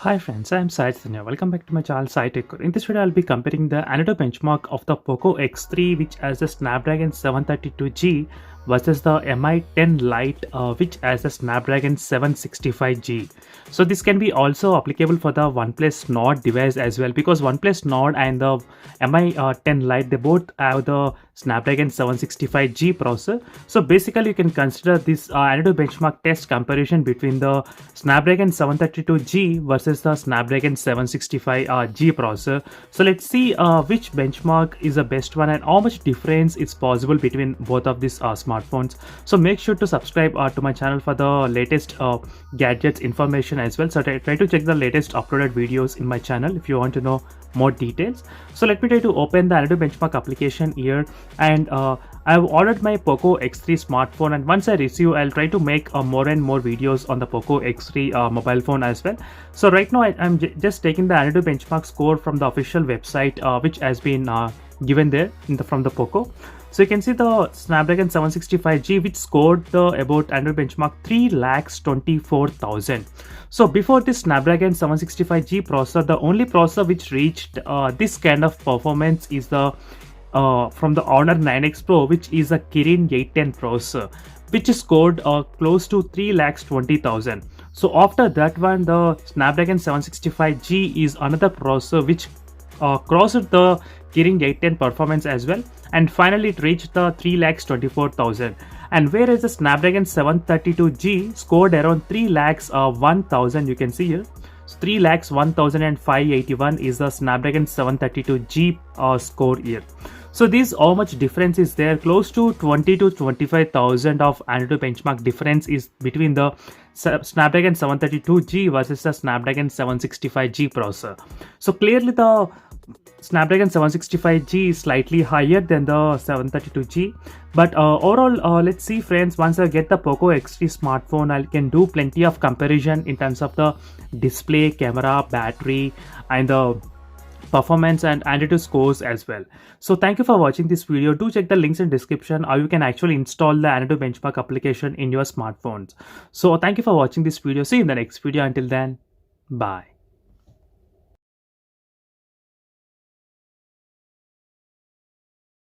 Hi friends, I am Sai Sanya. Welcome back to my channel Sai Tech. In this video, I'll be comparing the another benchmark of the POCO X3, which has a Snapdragon 732G versus the Mi 10 Lite, which has a Snapdragon 765G. So this can be also applicable for the OnePlus Nord device as well, because OnePlus Nord and the Mi 10 Lite, they both have the Snapdragon 765G processor. So basically, you can consider this another benchmark test comparison between the Snapdragon 732G versus the Snapdragon 765G processor. So let's see which benchmark is the best one and how much difference is possible between both of these smartphones. So make sure to subscribe to my channel for the latest gadgets information as well. So try to check the latest uploaded videos in my channel if you want to know more details. So let me try to open the another benchmark application here, and I've ordered my POCO X3 smartphone, and once I receive, I'll try to make more and more videos on the POCO X3 mobile phone as well. So right now I'm just taking the another benchmark score from the official website, which has been given there from the POCO. So you can see the Snapdragon 765G, which scored the about under benchmark 3,24,000. So before this Snapdragon 765G processor, the only processor which reached this kind of performance is the from the Honor 9X Pro, which is a Kirin 810 processor, which scored close to 3,20,000. So after that one, the Snapdragon 765G is another processor which crossed the Kirin 810 performance as well, and finally it reached the 3,24,000. And whereas the Snapdragon 732G scored around 3,01,000, you can see here. So 3,01,581 is the Snapdragon 732G score here. So this how much difference is there? Close to 20 to 25,000 of another benchmark difference is between the Snapdragon 732G versus the Snapdragon 765G processor. So clearly the Snapdragon 765G is slightly higher than the 732G, but overall, let's see friends, once I get the POCO X3 smartphone, I can do plenty of comparison in terms of the display, camera, battery, and the performance and antutu scores as well. So thank you for watching this video. Do check the links in description, or you can actually install the antutu benchmark application in your smartphones. So thank you for watching this video. See you in the next video. Until then, bye.